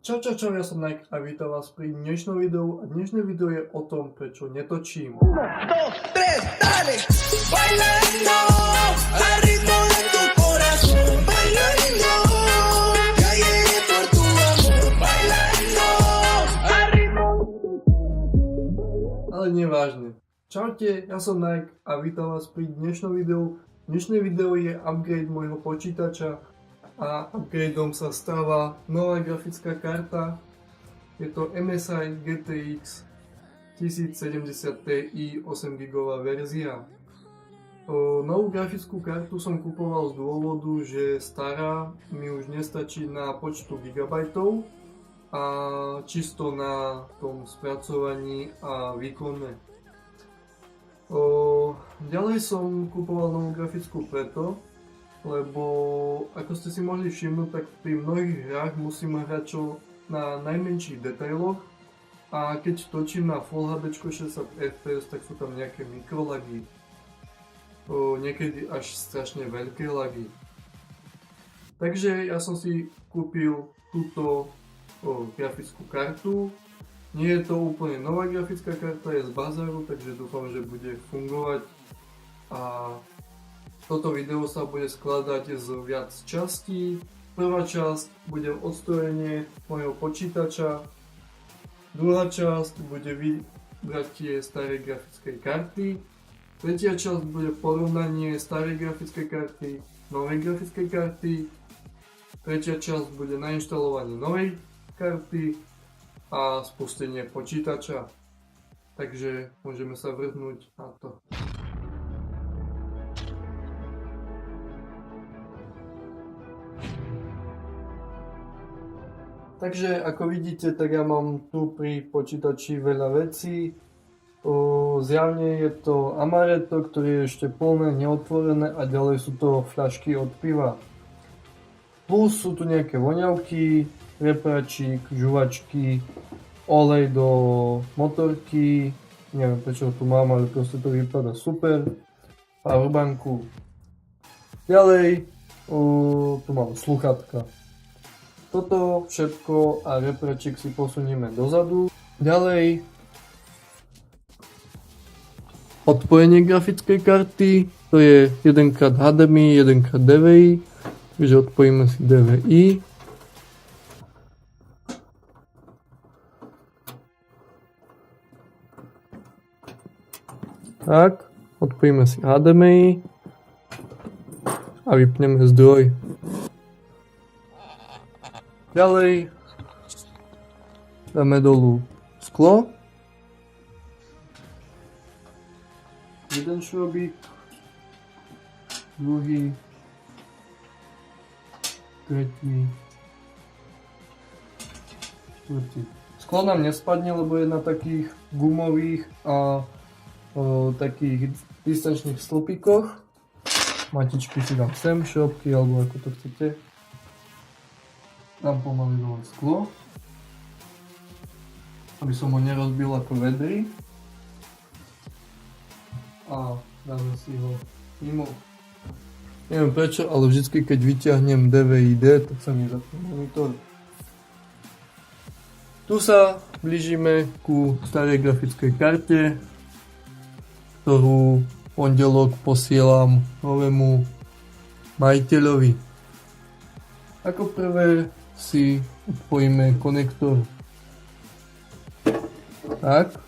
Čau, ja som Nike a vítam vás pri dnešnom videu. A dnešné video je o tom, prečo netočím. 1, 2, 3, dale, bailando al ritmo de tu corazón, bailando, ya llegué por tu amor, bailando al ritmo. Ale nevážne. Čaute, ja som Nike a vítam vás pri dnešnom videu. Dnešné video je upgrade môjho počítača a upgradeom sa stáva nová grafická karta. Je to MSI GTX 1070 Ti 8GB verzia. Novú grafickú kartu som kupoval z dôvodu, že stará mi už nestačí na počtu gigabajtov a čisto na tom spracovaní a výkonne. Ďalej som kupoval novú grafickú preto, lebo ako ste si mohli všimnúť, tak pri mnohých hrách musím hrať čo na najmenších detailoch a keď točím na Full HD 60 fps, tak sú tam nejaké mikrolagy, niekedy až strašne veľké lagy. Takže ja som si kúpil túto grafickú kartu. Nie je to úplne nová grafická karta, je z bazaru, takže dúfam, že bude fungovať. A toto video sa bude skladať z viac častí. Prvá časť bude odstrojenie mojho počítača. Druhá časť bude vybratie starej grafickej karty. Tretia časť bude porovnanie starej grafickej karty, novej grafickej karty. Tretia časť bude nainštalovanie novej karty a spustenie počítača. Takže môžeme sa vrhnúť na to. Takže ako vidíte, tak ja mám tu pri počítači veľa vecí. Zjavne je to amaretto, ktoré je ešte plné, neotvorené a ďalej sú to fľašky od piva. Plus sú tu nejaké voňavky, repračík, žuvačky, olej do motorky, neviem prečo ho tu mám, ale proste to vypadá super. Powerbanku. Ďalej tu mám sluchatka. Toto všetko a repračík si posunieme dozadu. Ďalej odpojenie grafickej karty, to je 1x HDMI, 1x DVI, takže odpojíme si DVI. Tak, odpojíme si HDMI a vypneme zdroj. Ďalej dáme dolu sklo. Jeden šrobík, druhý, tretí, štvrtý. Sklo nám nespadne, lebo je na takých gumových a takých distančných stĺpikoch. Matičky si dám sem, šrobky alebo ako to chcete. Dám pomaly dole sklo, aby som ho nerozbil ako vedry. A dáme si ho mimo. Neviem prečo, ale vždycky keď vyťahnem DVI-D, tak sa mi zapne monitor. Tu sa blížime ku starej grafickej karte, ktorú v pondelok posielam novému majiteľovi. Ako prvé si odpojíme konektor. Tak.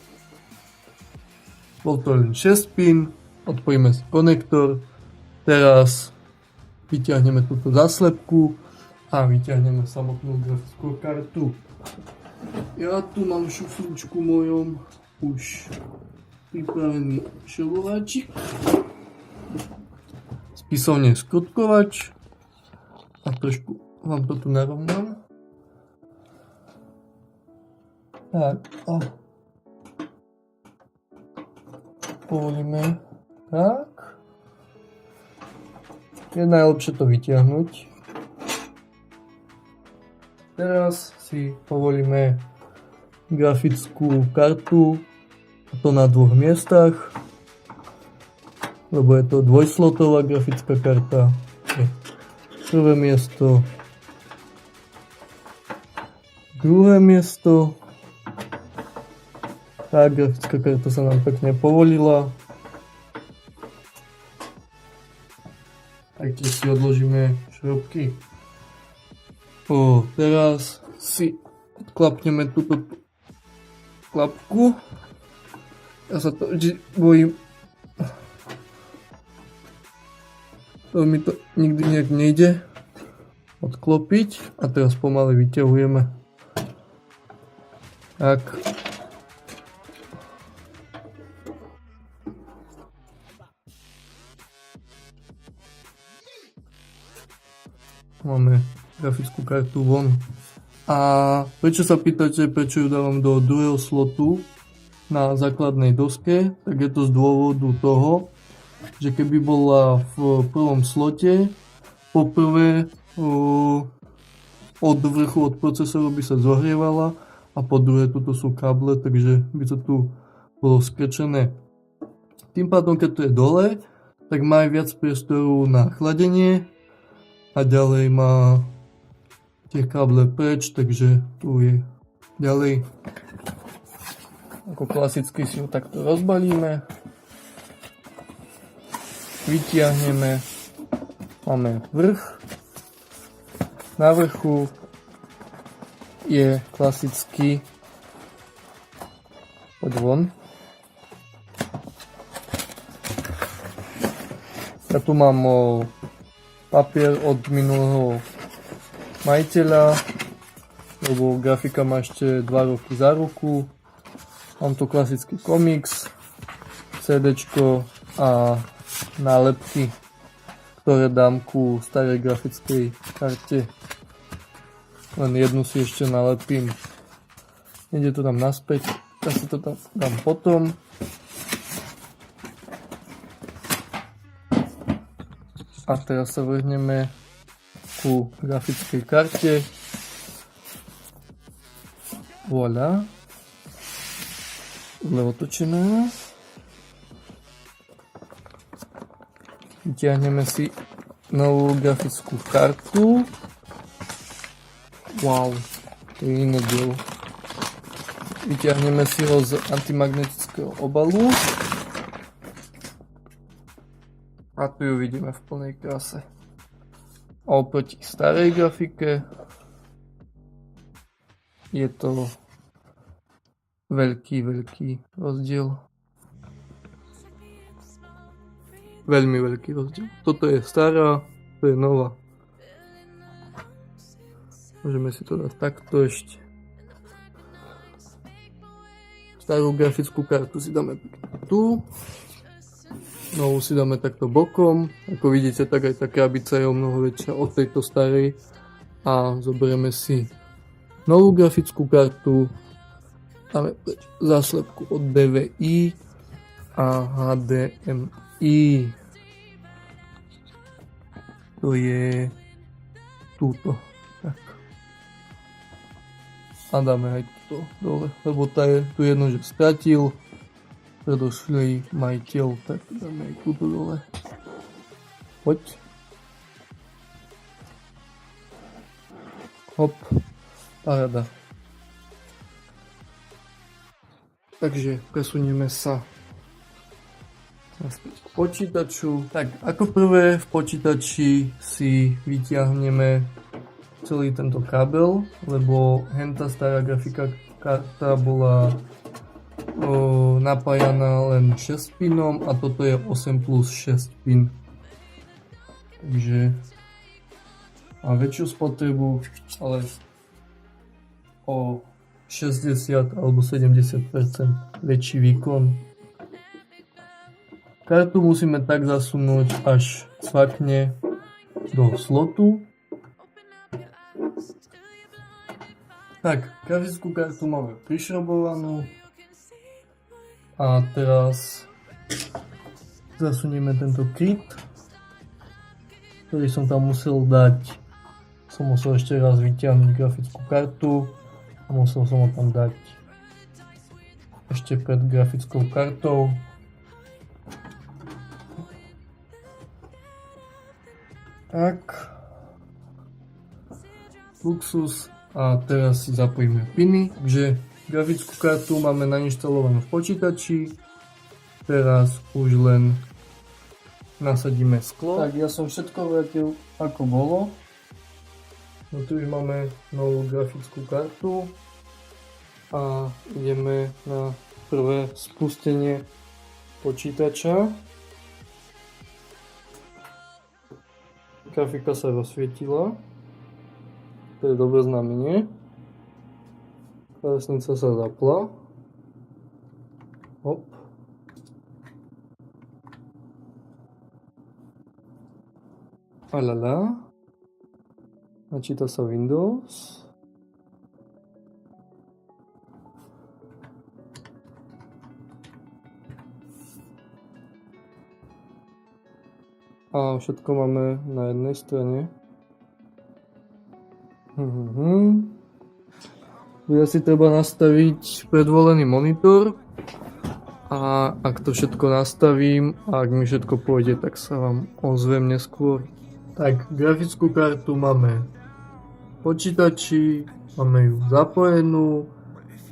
Bol to len 6 pin, odpojíme si konektor. Teraz vyťahneme túto zaslepku a vyťahneme samotnú grafickú kartu. Ja tu mám v šuflíčku mojom už pripravený šrobováčik, spisovne skrutkovač a trošku vám to tu narovnám. Tak a povolíme tak. Je najlepšie to vytiahnuť. Teraz si povolíme grafickú kartu, a to na dvoch miestach, lebo je to dvojslotová grafická karta. Prvé miesto, druhé miesto. Tá grafická karta sa nám pekne povolila. Taktiež si odložíme šrobky. Teraz si odklapneme túto klapku. Ja sa to vždy bojím. To mi to nikdy nejak nejde odklopiť. A teraz pomaly vyťahujeme. Tak. Máme grafickú kartu von. A prečo sa pýtate, prečo ju dávam do druhého slotu na základnej doske, tak je to z dôvodu toho, že keby bola v prvom slote, poprvé od vrchu od procesoru by sa zohrievala a po druhé tuto sú káble, takže by to tu bolo skrčené. Tým pádom, keď to je dole, tak má aj viac priestoru na chladenie a ďalej má tie káble preč, takže tu je ďalej. Ako klasicky si ju takto rozbalíme, vytiahneme, máme vrch, na vrchu je klasicky, poď von. Ja tu mám papier od minulého majiteľa, lebo grafika má ešte 2 roky za ruku. Mám tu klasický komiks, CDčko a nálepky, ktoré dám ku starej grafickej karte. Len jednu si ešte nalepím. Nejde to tam naspäť, ja si to tam dám potom. A teraz sa vrhneme ku grafickej karte. Voilà. Zle otočená. Vyťahneme si novú grafickú kartu. Wow, to je iné dielo. Vyťahneme si ho z antimagnetického obalu. A tu ju vidíme v plnej kráse. A oproti starej grafike je to veľký rozdiel. Veľmi veľký rozdiel. Toto je stará, to je nová. Môžeme si to dať takto ešte. Starú grafickú kartu si dáme tu. Novú si dáme takto bokom. Ako vidíte, tak aj tá krabica je o mnoho väčšia od tejto starej. A zoberieme si novú grafickú kartu. Dáme záslepku od DVI a HDMI. To je túto. Tak. A dáme aj túto dole, lebo tá je tu jedno, že stratil predošlý majiteľ, tak dáme aj túto dole. Poď. Hop. Paráda. Takže presunieme sa naspäť k počítaču. Tak, ako prvé v počítači si vyťahneme celý tento kábel, lebo henta stará grafika karta bola napájaná len 6 pinom a toto je 8 plus 6 pin. Takže má väčšiu spotrebu, ale o 60 alebo 70% väčší výkon. Kartu musíme tak zasunúť, až cvakne do slotu. Tak, grafickú kartu máme prišrobovanú. A teraz zasunieme tento kit, ktorý som tam musel dať. Som musel ešte raz vyťahnuť grafickú kartu a musel som ho tam dať ešte pred grafickou kartou. Tak. Luxus A teraz si zapojíme piny, takže grafickú kartu máme nainštalovanú v počítači. Teraz už len nasadíme sklo. Tak ja som všetko vrátil ako bolo. No tu už máme novú grafickú kartu a ideme na prvé spustenie počítača. Grafika sa rozsvietila. To je dobré znamenie. Klávesnica sa zapla. Hop. Alala. Načíta sa Windows. A všetko máme na jednej strane. Bude si treba nastaviť predvolený monitor. A ak to všetko nastavím a ak mi všetko pôjde, tak sa vám ozvem neskôr. Tak, grafickú kartu máme v počítači, máme ju zapojenú,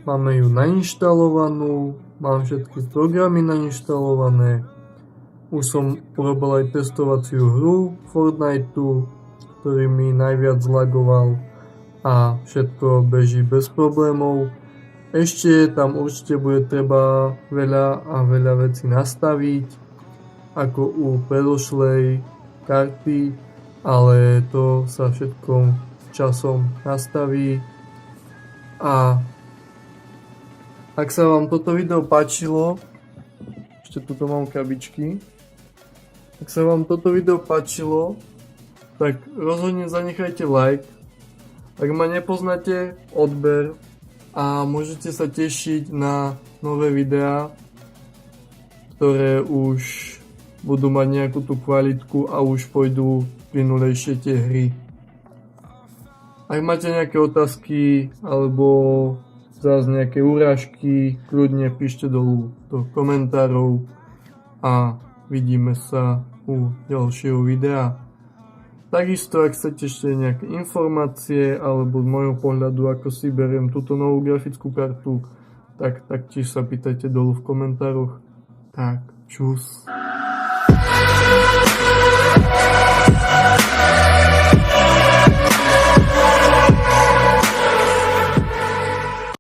máme ju nainštalovanú, mám všetky programy nainštalované. Už som urobil aj testovaciu hru Fortniteu, ktorý mi najviac lagoval a všetko beží bez problémov. Ešte tam určite bude treba veľa a veľa vecí nastaviť, ako u predošlej karty, ale to sa všetko časom nastaví. A ak sa vám toto video páčilo, ešte tuto mám krabičky, ak sa vám toto video páčilo, tak rozhodne zanechajte like. Ak ma nepoznáte, odber a môžete sa tešiť na nové videá, ktoré už budú mať nejakú tú kvalitku a už pôjdu plynulejšie tie hry. Ak máte nejaké otázky alebo zás nejaké urážky, kľudne píšte dolu do komentárov a vidíme sa u ďalšieho videa. Takisto, ak chcete ešte nejaké informácie alebo z môjho pohľadu, ako si beriem túto novú grafickú kartu, tak taktiež sa pýtajte dolu v komentároch. Tak, čus.